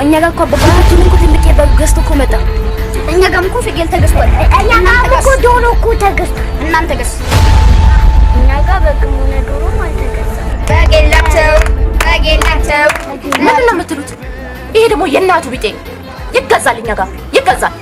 እኛ ጋር እኮ በባህላችን እኮ ትልቅ የበግ ገዝቶ እኮ መጣ። እኛ ጋርም እኮ ፍየል ተገዝቷል። እኛ ጋር እኮ ዶሮ እኮ ተገዝቷል። እናንተ ገዝ እኛ ጋር በግም ሆነ ዶሮ አልተገዛም። በግ የላቸው ምንድን ነው የምትሉት? ይሄ ደግሞ የእናቱ ቢጤ ይገዛል። እኛ ጋር ይገዛል።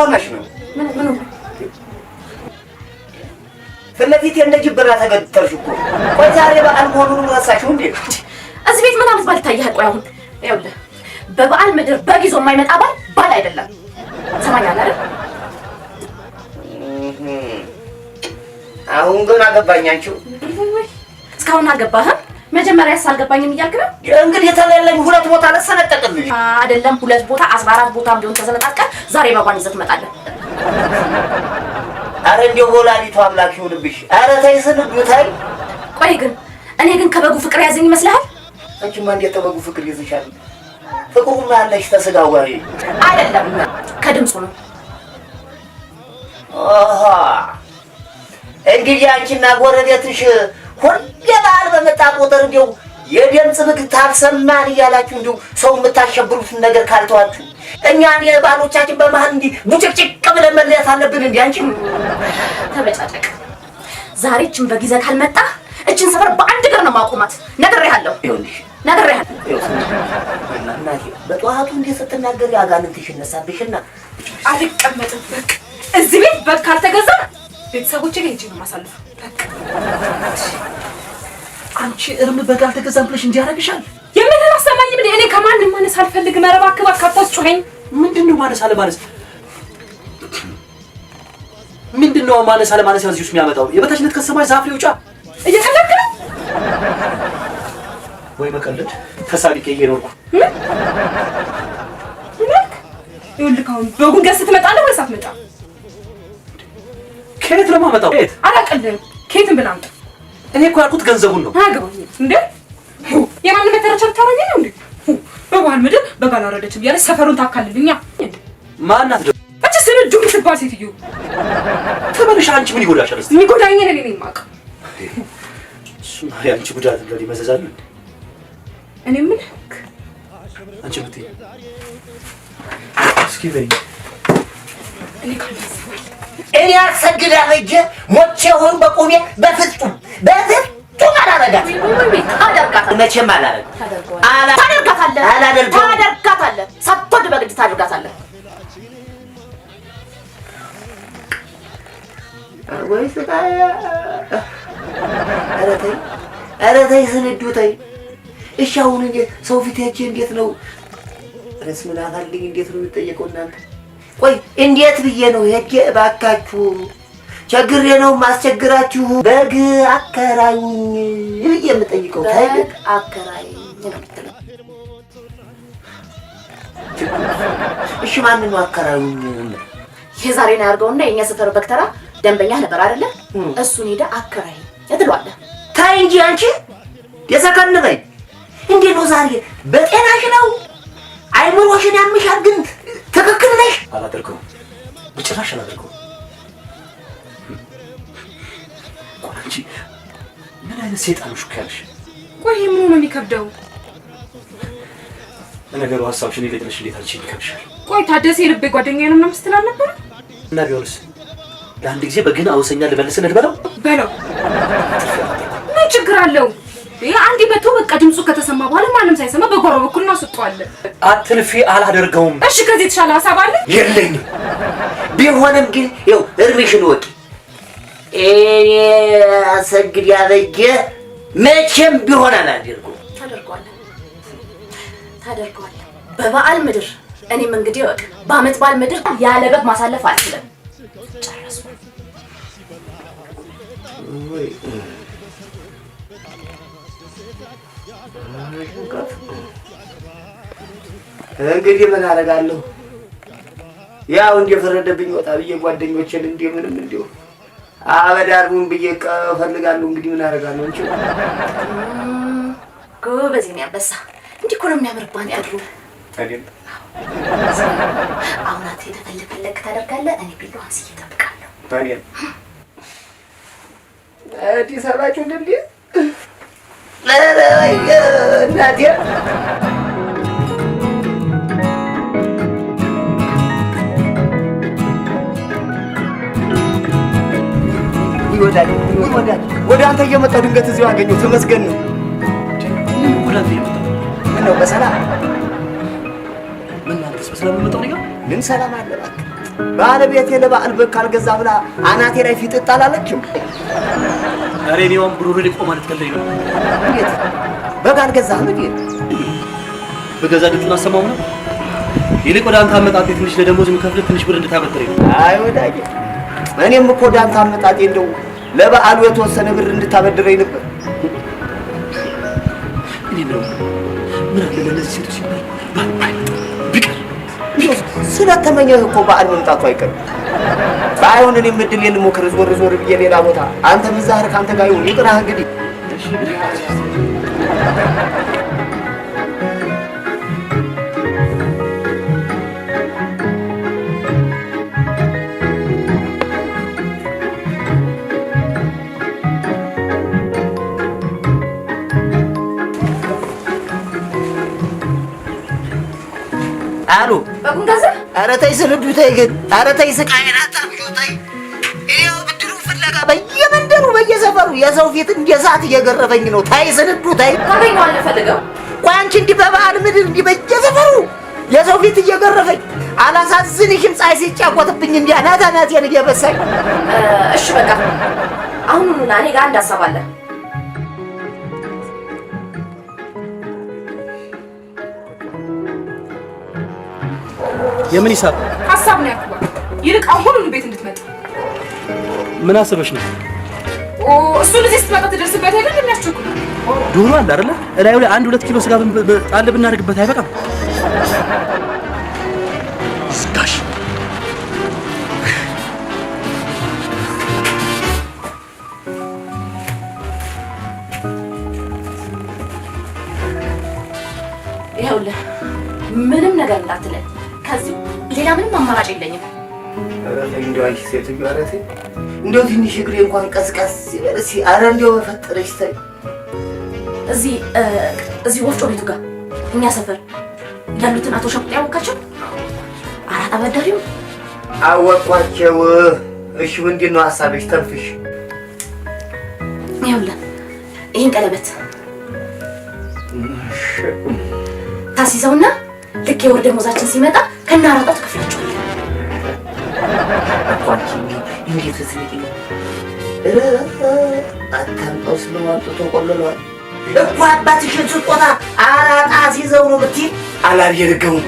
ሆነሽ ነው ምን ፍለፊት እንደጅብራ ተገድተርሽ እኮ ቆይ ዛሬ በዓል መሆኑን ረሳሽው እንዴ? እዚህ ቤት ምን አመት ባል ታያል? ቆይ አሁን ይኸውልህ በበዓል ምድር በግ ይዞ የማይመጣ ባል አይደለም። ሰማኛል አይደል? አሁን ግን አገባኝ። አንቺው እስካሁን አልገባህም? መጀመሪያስ አልገባኝም እያልክ ነው? እንግዲህ የተለለኝ ሁለት ቦታ ለሰነጠቅልኝ አይደለም ሁለት ቦታ 14 ቦታ ቢሆን ተሰነጣጥቀ ዛሬ በጓን ይዘህ ትመጣለህ። አረ እንደው ወላዲቱ አምላክ ይሁንብሽ። አረ ተይ ስንዱ ተይ። ቆይ ግን እኔ ግን ከበጉ ፍቅር ያዘኝ ይመስልሃል? አንቺማ እንዴት ከበጉ ፍቅር ይዘሻል? ፍቅሩም ያለሽ ተስጋው ጋር አይደለም ከድምፁ ነው። አሃ እንግዲህ አንቺና ጎረቤትሽ ሁሌ በዓል በመጣ ቁጥር እንደው የድምፅ ምክት አልሰማን እያላችሁ እንደው ሰው የምታሸብሩትን ነገር ካልተዋችሁ እኛን የባሎቻችን በመሀል እንዲህ ቡጭቅጭቅ ብለን መለያት አለብን? እንዴ አንቺ ተበጫጨቅ። ዛሬ እችን በጊዜ ካልመጣ እችን ሰፈር በአንድ እግር ነው ማቆማት። ነግሬሃለሁ። ይኸውልሽ ነግሬሃለሁ። እናቴ በጠዋቱ እንዴት ስትናገሪ አጋንንትሽ ይነሳብሽና አልቀመጥም። በቃ እዚህ ቤት በግ ካልተገዛ ቤተሰቦቼ ጋር ሂጂ ነው የማሳልፈው። አንቺ እርም በግ አልተገዛም ብለሽ እንዲያረግሻል የምንን አሰማኝ። ምን እኔ ከማንም ማነስ አልፈልግም። ኧረ እባክህ አታስጩኸኝ። ምንድነው ማነስ አለ ማለት? ምንድነው ማነስ አለ ማለት ያዝዩስ የሚያመጣው? የበታችነት ከሰማይ ዛፍ ላይ ውጫ እየተለከለ ወይ መቀለድ ተሳልቄ እየኖርኩ ይኸውልህ አሁን በጉን ገዝተህ ትመጣለህ ወይስ አትመጣም? ከየት ነው የማመጣው? ከየት አላውቅልህም። ከየትም ብለህ አምጣ። እኔ እኮ ያልኩት ገንዘቡን ነው። አገባኝ እንዴ? የማንም መተረቻ ታረኝ ነው እንዴ? በባህል ምድር በግ አላረደችም እያለች ሰፈሩን ታካልልኛ። ማናት ደግሞ? እቺ ስንዱ የምትባል ሴትዮ ተመልሽ። አንቺ ምን ይጎዳሻል? እስቲ የሚጎዳኝ እኔ ነኝ የማውቀው። እሱማ ያንቺ ጉዳት እንደዚህ መዘዛል እንዴ? እኔ ምን አንቺ ብትይ እስኪ በይ እኔ አሰግዳ ሄጄ ሞቼ ሆን በቁሜ በፍጹም አላረጋት። መቼም ታደርጋታለህ። ሳትወድ በግድ ታደርጋታለህ። ወይስ ኧረ ተይ ስንዱ ተይ። እሺ አሁን እንዴት ሰው ፊት ሄጄ እንዴት ነው ረስ ምን አላለኝ? እንዴት ነው የሚጠየቀው? እናንተ ቆይ እንዴት ብዬ ነው ሄጄ እባካችሁ ቸግሬ ነው ማስቸግራችሁ በግ አከራዩኝ ብዬ የምጠይቀው? በግ አከራዩኝ ነው የምትለው? እሺ ማን ነው አከራዩኝ? የዛሬ ነው ያርገውና የኛ ሰፈር በግ ተራ ደንበኛ ነበር አይደለ? እሱን ሄደ አከራይ ትለዋለህ። ታይ እንጂ አንቺ የሰከን በይ። እንዴት ነው ዛሬ በጤናሽ ነው? አይምሮሽን ያምሻል? ግን ትክክል ነሽ። አላደርገውም፣ በጭራሽ አላደርገውም። አንቺ ምን አይነት ሰይጣን ሹክ ያለሽ? ቆይ ምን ነው የሚከብደው? ለነገሩ ሀሳብሽን ይልጥልሽ እንዴት አልችልም ይከብድሻል። ቆይ ታደሰ የልቤ ጓደኛዬ ነው ምናምን ስትል አልነበረ? እና ቢሆንስ ለአንድ ጊዜ በግን አውሰኛ ልበልስን ልበለው ምን ችግር አለው? አንዴ መቶ በቃ ድምፁ ከተሰማ በኋላ ማንም ሳይሰማ በጓሮ በኩል እናስወጣዋለን። አትልፊ። አላደርገውም። እሺ ከዚህ የተሻለ ሀሳብ አለ? የለኝም። ቢሆንም ግን ይኸው እርምሽን ወቂ። እኔ አሰግድ ያበጀ መቼም ቢሆን አላደርገውም። ታደርገዋለህ በበዓል ምድር። እኔም እንግዲህ ወቅ በአመት በዓል ምድር ያለ በግ ማሳለፍ አልችልም። ጨረሱ። ወይ እንግዲህ ምን አደርጋለሁ? ያው እንደፈረደብኝ ወጣ ብዬ ጓደኞቼን እንደምንም እንደው አበዳሩን ብዬ እፈልጋለሁ። እንግዲህ ምን አደርጋለሁ? እንጂ ጎበዝ ነው ያበሳ። እንዲህ እኮ ነው የሚያምርብህ አንተ ድሮ አይደል? አሁን አንተ የተፈለገ ታደርጋለህ። እኔ ቢለው አንስዬ እጠብቃለሁ። አይደል? አዲስ አበባችሁ እንዴ? እናቴ ይወዳል ወደ አንተ እየመጣሁ ድንገት እዚሁ አገኘሁ። ተመስገን ነው። ወደ አንተ እየመጣሁ ምን ነው በሰላም ምን አንተስ በሰላም የመጣው ነገር ምን ሰላም አለ? እባክህ ባለቤቴ ለበዓል በግ ካልገዛ ብላ አናቴ ላይ ፊጥጥ አላለችም? ኧረ እኔውም ብሩር ሊቆ ማለት ከለኝ ነው። እንዴት በግ አልገዛህም እንዴ? በገዛ ድምፁን አሰማው ነው። ይልቅ ወደ አንተ አመጣጤ ትንሽ ለደሞዝ የምከፍልህ ትንሽ ብር እንድታበድረኝ ነው። አይ ወዳጄ እኔም እኮ ወደ አንተ አመጣጤ እንደው ለበዓሉ የተወሰነ ብር እንድታበድረኝ ነበር። እኔ ነው ምን አለ ለነዚህ ሴቶች ሲባል ቢቀር ስለተመኘህ እኮ በዓል መምጣቱ አይቀርም። ባይሆን እኔም እድሌን ልሞክር ዞር ዞር ብዬ ሌላ ቦታ አንተ ምዛህር ካንተ ጋር ይሁን ይቅናህ። እንግዲህ አሉ በጉን ገዛ። ኧረ ተይ ስንዱ ተይ ግን ኧረ ተይ ስቃዬን አታብዢው ተይ። ይኸው ብድሩ ፍለጋ በየመንደሩ በየሰፈሩ የሰው ፊት እንደ እሳት እየገረፈኝ ነው። ተይ ስንዱ ተይ። ታገኘዋለህ ፈልገው። ቆይ አንቺ እንዲህ በበዓል ምድር እንዲህ በየሰፈሩ የሰው ፊት እየገረፈኝ አላሳዝንሽም? ፀሐይ ሲጫወትብኝ እንዲህ አናት አናቴን እየበሳኝ። እሺ በቃ አሁኑኑና እኔ ጋር አንድ ሀሳብ አለ። የምን ሂሳብ ሀሳብ ነው ያልኩህ። ይልቅ አሁኑኑ ቤት እንድትመጣ። ምን አስበሽ ነው? እሱን እዚህ ስትመጣ ትደርስበት አይደል? የሚያስቸኩል ዶሮ አለ አይደለ? እላዩ ላይ 1-2 ኪሎ ስጋ ጣል ብናደርግበት አይበቃም? ስጋሽ ይኸውልህ ምንም ነገር እንዳትለን። ከዚህ ሌላ ምንም አማራጭ የለኝም። ኧረ ተይ እንደው አንቺ ሴትዮ ኧረ ተይ እንደው ትንሽ እግሬ እንኳን ቀዝቀዝ ይበል እስኪ። ኧረ እንደው በፈጠረሽ ተይ። እዚህ ወፍጮ ቤቱ ጋር እኛ ሰፈር ያሉትን አቶ ሸቁጥ ያወቃቸው አራት አበዳሪው አወቋቸው። እሺ ምንድን ነው ሀሳብሽ? ተንፍሽ። ይኸውልህ ይህን ቀለበት ታስይዘውና ልክ የወር ደመወዛችን ሲመጣ ከናራጣው ትከፍላቸዋለህ። አቋንቺ እንዴት ስለዚህ አታምጣው ስለዋጥቶ ቆለሏል እኮ አባትሽን ስጦታ አራጣ ሲዘው ነው ብትይ አላየርገውም።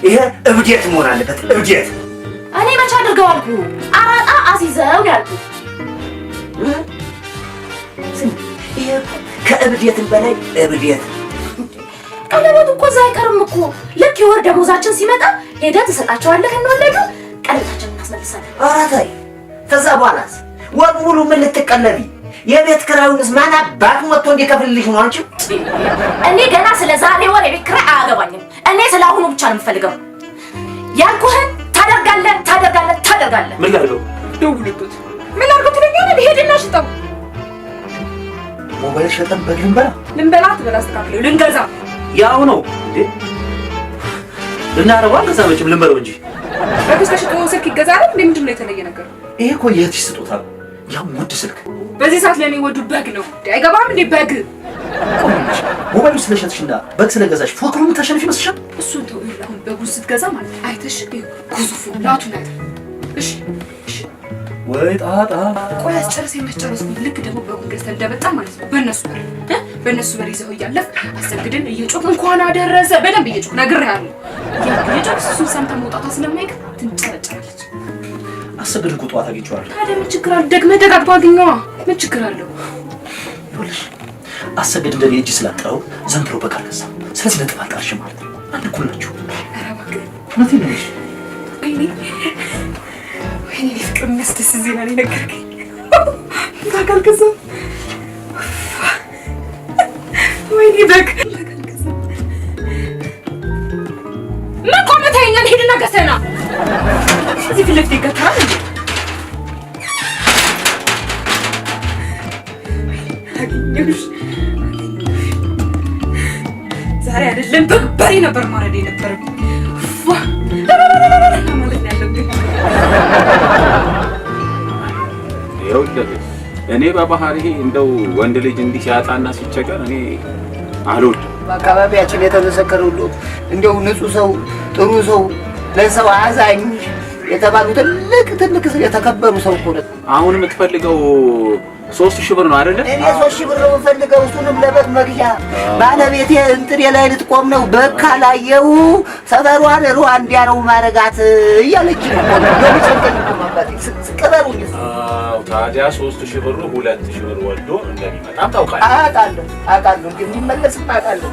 ይሄ እብዴት መሆን አለበት እብዴት። እኔ መቼ አድርገው አልኩ? አራጣ አስይዘው ያልኩ። ይሄ ከእብዴትም በላይ እብዴት። ቀለበቱ እኮ እዛ አይቀርም እኮ። ልክ የወር ደመወዛችን ሲመጣ ሄደህ ትሰጣቸዋለህ። እንወለዱ ቀለበታችንን እናስመልሳለን። ኧረ ተይ። ከዛ በኋላስ ወር ሙሉ ምን ልትቀለቢ? የቤት ኪራዩንስ ማን አባት መጥቶ እንዲከፍልልሽ ነው? አንቺ እኔ ገና ስለ ዛሬ ወር የቤት ኪራይ አያገባኝም። እኔ ስለ አሁኑ ብቻ ነው የምፈልገው። ያልኩህን ታደርጋለህ። ምን ላድርገው? ደውልበት። ምን አድርገው ትለኛለህ? ሄድና ሽጠው። ሞባይል ሸጠን በግ ልንበላ ትበላ አስተካክለው ልንገዛ ያው ነው እንዴ? ልናረባ ከዛ መቼም ልንበለው እንጂ በግስ ተሽጦ ስልክ ይገዛል እንዴ? ምንድን ነው የተለየ ነገር? ይሄ እኮ የእህትሽ ስጦታ ነው። ያው ውድ ስልክ በዚህ ሰዓት ለኔ ወዱ በግ ነው። አይገባም እንዴ? በግ ቆምሽ ሞባይሉ ስለሸጥሽና በግ ስለገዛሽ ፎክሩን ታሸንፊ መስሻል። እሱን ተው። አሁን በጉ ስትገዛ ማለት አይተሽ ግዙፉ ላቱ ላይ እሺ ወይ ጣጣ ቆይ አስጨርስ የመስጨርስ ልክ ደግሞ በጉን ገዝተን እንደመጣ ማለት ነው። በእነሱ በር ይዘው እያለፍ አሰግድን እየጮክ እንኳን አደረሰ በደንብ እየጮክ ነግሬሃለሁ። እየጮክ እሱን ሰምተህ መውጣቷ ስለማይቀር ትንጨረጨራለች። አሰግድ እኮ ጠዋት አግኝቼዋለሁ። ታዲያ ምን ችግር አለ? ደግመህ ደጋግመህ አግኘዋ። ምን ችግር አለው? ይኸውልሽ አሰግድ እንደኔ እጅ ስላጠረው ዘንድሮ በቃ አልገዛም። ስለዚህ ለጥፋጣርሽ ማለት ነው። አንድ እኩል ናችሁ። ኧረ እባክህ እውነቴን ነው። ወይኔ ፍቅር የሚያስደስት ዜና ነው የነገርከኝ። በቃ አልገዛም። ወይኔ በግ ምን ቆመህ ታየኛለህ? ሂድና ገዝተህ ና። እዚህ ፊት ለፊት ይገትራል እንዴ? አገኘሁሽ። ዛሬ አይደለም በሬ ነበር ማረድ የነበረብኝ። ማለት ነው ያለብኝ። ይኸውልህ እኔ በባህሪዬ እንደው ወንድ ልጅ እንዲህ ሲያጣና ሲቸገር እኔ አልወድም። በአካባቢያችን የተመሰከረው እንደው ንጹህ ሰው፣ ጥሩ ሰው፣ ለሰው አዛኝ የተባሉ ትልቅ የተከበሩ ሰው እኮ ነው። አሁን የምትፈልገው 3000 ብር ነው አይደለ? እኔ 3000 ብር ነው የምፈልገው። እሱንም ለበግ መግዣ ባለቤቴ እንጥሬ ላይ ልትቆም ነው። በግ ካላየው ሰፈሯን ሩዋንዳ ነው ማረጋት እያለች ነው። ቅበሩኝ። ታዲያ 3000 ብሩ 2000 ብር ወልዶ እንደሚመጣም ታውቃለህ? አውቃለሁ እንደሚመለስም አውቃለሁ።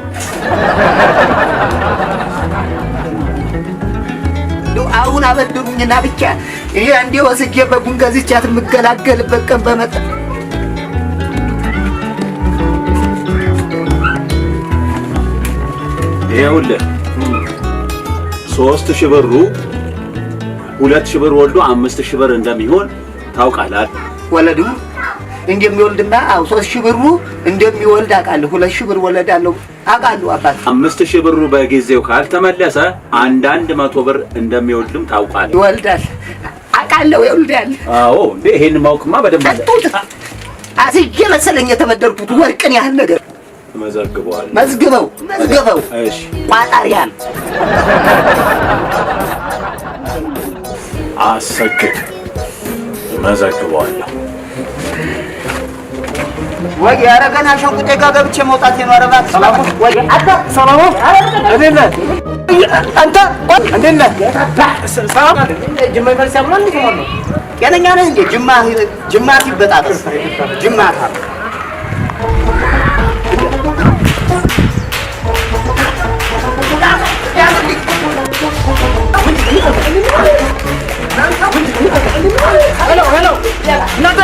አሁን አበድሩኝና ብቻ ይሄ አንዴ ወስጄ በጉን ገዝቻት የምገላገልበት ቀን በመጣ ይኸውልህ 3000 ብሩ 2000 ብር ወልዶ 5000 ብር እንደሚሆን ታውቃለህ? ወለዱ እንደሚወልድማ 3000 ብሩ እንደሚወልድ አውቃለሁ። 2000 ብር ወለዳለሁ አውቃለሁ። አባት 5000 ብሩ በጊዜው ካልተመለሰ አንዳንድ 100 ብር እንደሚወልድም ታውቃለህ? ይወልዳል አውቃለሁ። ይወልዳል። አዎ እንዴ ይሄን ማውቅማ በደንብ አለ። አስጄ መሰለኝ የተበደርኩት ወርቅን ያህል ነገር መዘግበዋለሁ። መዝግበው። እሺ ቋጣሪያን አሰግድ መዘግበዋለሁ። ወይ ያረጋና ሸንቁጤ ጋር ገብቼ መውጣት ነው። ኧረ እባክህ ወይ አታ ሰላም እንዴት ነህ አንተ? እንዴት ነህ? ሰላም ጅማ ይፈልስ ያምራል እንዴ? ነው ጤነኛ ነህ እንዴ? ጅማ ሲበጣጠስ ጅማ ታር ሄሎ እናንተ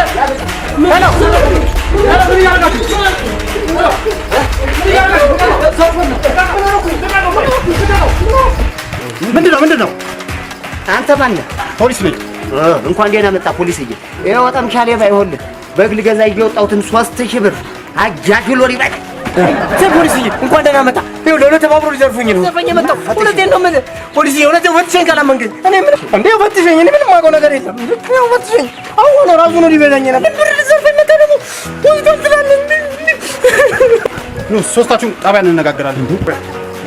ምንድን ነው? አንተ ማነህ? ፖሊስ ነኝ። እንኳን ደህና መጣ ፖሊስዬ። ይኸው ወጣም ሻሌ ባይሆንልህ በግ ልገዛ እየወጣሁትን 3000 ብር አጃጅሎ ሊበል ፖሊስዬ እንኳን ደህና መጣ። ይኸው ለሁለት ተባብሮ ሊዘርፉኝ ነው። ዘርፈኝ መጣሁ። ሁለቴን ነው የምልህ ፖሊስዬ። እውነቴን ፈትሸኝ ካላመንክ እኔ ምን እንዴ ፈትሸኝ። እኔ ምንም የማውቀው ነገር የለም። ይኸው ፈትሸኝ። አሁን ራሱ ነው ሊበላኝ ነበር። ብር ልዘርፈኝ መጣ ደግሞ ወይቷን ትላለህ። ኑ ሶስታችሁም ጣቢያ እንነጋገራለን።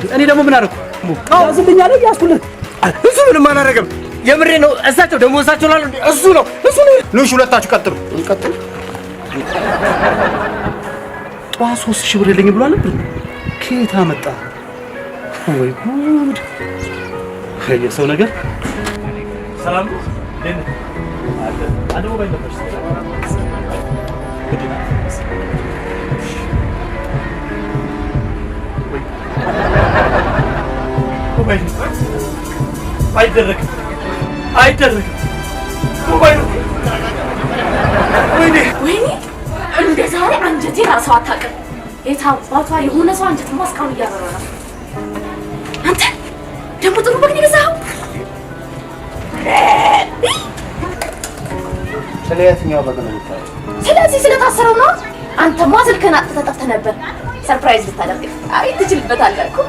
እኔ ደግሞ ምን አደረኩ? ያዝልኝ አለ ያስኩልህ። እሱ ምንም አላደረገም። የምሬ ነው። እሳቸው ደግሞ እሳቸው ላሉ እሱ ነው። ኑ ሁለታችሁ ቀጥሉ። ጠዋት 3000 ብር የለኝም ብሎ ነበር። ከየት አመጣ? ወይ ጉድ! የሰው ነገር። ሰላም ደህና አለ። አንድ ሞባይል ነበር። ሞባይል አይደረግም። ሞባይል ወይኔ እንደ ዛሬ አንጀቴን ራስዋ አታውቅም። የታባቷ የሆነ ሰው አንጀትማ እስካሁን እያበረረ ነው። አንተ ደግሞ ጥሩ በግ ነው የገዛኸው? ስለ የትኛው በግ ነው የምታወራው? ስለዚህ ስለታሰረው ነው። አንተማ ስልክህን አጥፍተህ ጠፍተህ ነበር። ሰርፕራይዝ ልታደርግ አይ ትችልበታለህ እኮ።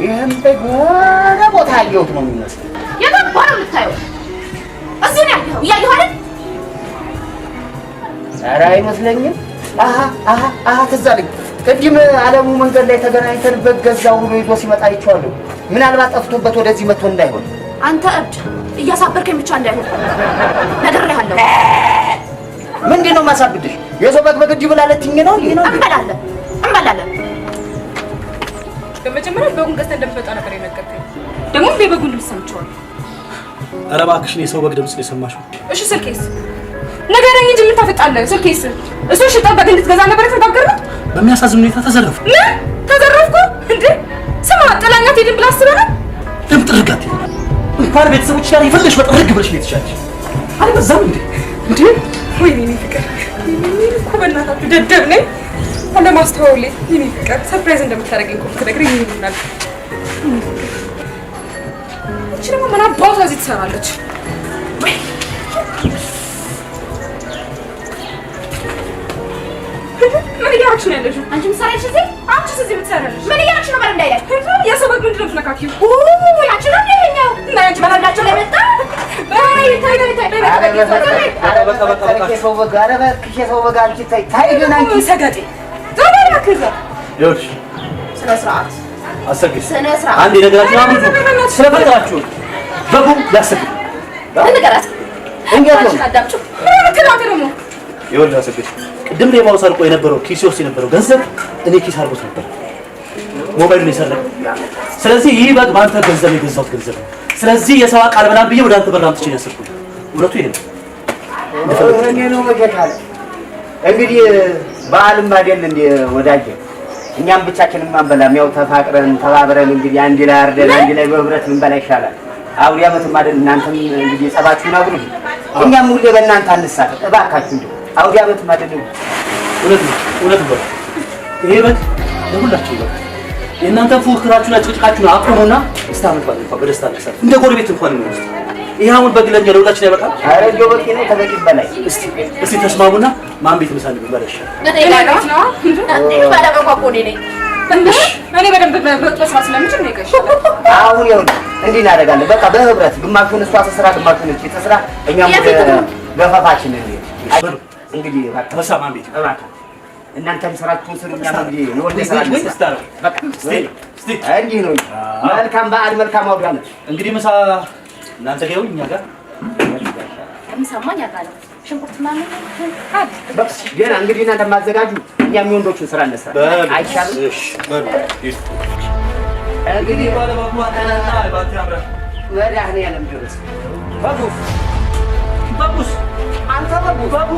ይህም በግ ወደ ቦታ ያየሁት ነው የሚመስለው። የገባ ነው የምታየው። እዚህ ነው ያየኸው። እያየኸው አይደል? ኧረ አይመስለኝም። አሀ ትዝ አለኝ። ቅድም አለሙ መንገድ ላይ ተገናኝተን በግ ገዛው ብሎ ይዞ ሲመጣ አይቼዋለሁ። ምናልባት ጠፍቶበት ወደዚህ መጥቶ እንዳይሆን። አንተ እብድ እያሳበርከኝ ብቻ እንዳይሆን ነግሬሃለሁ። ምንድን ነው የማሳብድሽ? የሰው በግ በግድ ብላለችኝ ነው። እንበላለን። በመጀመሪያ በጉን ገዝተህ እንደምትመጣ ነበር የነገርከኝ። ደግሞ በጉን ልብስ ሰምቼዋለሁ። ኧረ እባክሽን የሰው በግ ድምፅ ነው የሰማሽው። እሺ ስልኬስ ንገረኝ እንጂ ምን ታፈጣለህ? ስልኬስ እሱ ሽጣ በግ እንድትገዛ ነበር የተነጋገርነው። በሚያሳዝን ሁኔታ ተዘረፍኩ። ምን ተዘረፍኩ እንዴ? ስማ ጥላኛት ሄድን ብላ አስበህ ደም ጥርጋት እንኳን ቤተሰቦች ጋር ይፈልሽ በጥርግ ብለሽ ነው የተሻለሽ። አልበዛም እንዴ? እንዴ ወይኔ እኔ ፍቅር እኮ በእናታችሁ ደደብ ነኝ። አለማስተዋወሌ የእኔ ፍቅር ሰርፕራይዝ እንደምታደርገኝ እኮ ብትነግረኝ ይሆናል። እቺ ደግሞ ምን አባቷ እዚህ ትሰራለች? ምን እያደረግሽ ነው ያለሽው? አንቺ ምሳሌሽ እዚህ አንቺስ እዚህ ብትሰራለሽ ምን እያደረግሽ ነው? በረንዳ ላይ የሰው በግ ምንድን ነው የምትነካኪው? አንቺ ነው ይሄኛው እና አንቺ በረንዳችሁ ላይ መጣ። በይ ታይ የሰው በግ ኧረ እባክሽ የሰው በግ አንቺ ታይ ግን አንቺ ሰገጤ ዛሬ ከዛ ይኸውልሽ ስነ ስርዓት አሰግድ ስነ ስርዓት አንዴ ነገራችሁ አብዙ ስለፈጠራችሁ በጉ ላሰግድ እንገራት እንዴት ነው አዳምጪ ምክንያት ደግሞ ይኸውልሽ አሰግድ ቅድም ሌባው ሰርቆ የነበረው ኪስ ውስጥ የነበረው ገንዘብ እኔ ኪስ አርጎት ነበር። ሞባይሉን የሰረቀው። ስለዚህ ይህ በግ በአንተ ገንዘብ የገዛሁት ገንዘብ ነው። ስለዚህ የሰው ቃል በላም ብዬ ወደ አንተ በራም ትቼ ነው ያሰብኩት። እውነቱ ይሄ ነው። እኔ ነው ወጀታለ እንግዲህ በዓልም አይደል እንደ ወዳጄ እኛም ብቻችንን አንበላም። ያው ተፋቅረን ተባብረን እንግዲህ አንድ ላይ አርደን አንድ ላይ በህብረት ብንበላ ይሻላል። አውሪያ ዓመትም አይደል እናንተም እንግዲህ ጸባችሁን አብሩ። እኛም ሁሌ በእናንተ አንሳተፍ እባካችሁ እንዴ አውሪያ ዓመትም አይደል እውነት ነው። ይሄ በግ ለሁላችሁ ይበቃል። የእናንተ ፉክራችሁና ጭቅጭቃችሁን አቁሙና እስታመት ባል እንኳን በደስታ ተሰሩ። እንደ ጎረቤት እንኳን ነው። ይሄ አሁን በግ ለኛ ለሁላችን ያበቃል። ኧረ እንደው በቂ ነው ከበቂ በላይ። እስቲ ተስማሙና ማን ቤት ምሳ እንበላ ይሻላል። እኔ በደንብ መስራት ስለምችል ነው ይቀሽ። አሁን ይኸውልህ እንዲህ እናደርጋለን። በቃ በህብረት ግማሹን እሷ ተስራ ግማሹን እቺ ተስራ እኛም ገፈፋችን እንግዲህ ተመሳ ማን ቤት እናንተም ስራችሁን ስሩ። እኛም እንግዲህ የወልደ ስራ በቃ እስቲ እንዲህ ነው። መልካም በዓል መልካም አውድ ዓመት። እንግዲህ ምሳ እናንተ ጋር እኛ ጋር ምሳማኝ ያቃለው ሽንኩርት ማን አለ በቃ ገና እንግዲህ እናንተ ማዘጋጁ እኛም የወንዶቹን ስራ እንሰራ አይሻልም? እሺ በሉ እንግዲህ ባለባባና ባትያምራ ወዳህ ነው ያለም ድረስ ባቡስ አንተ ባቡ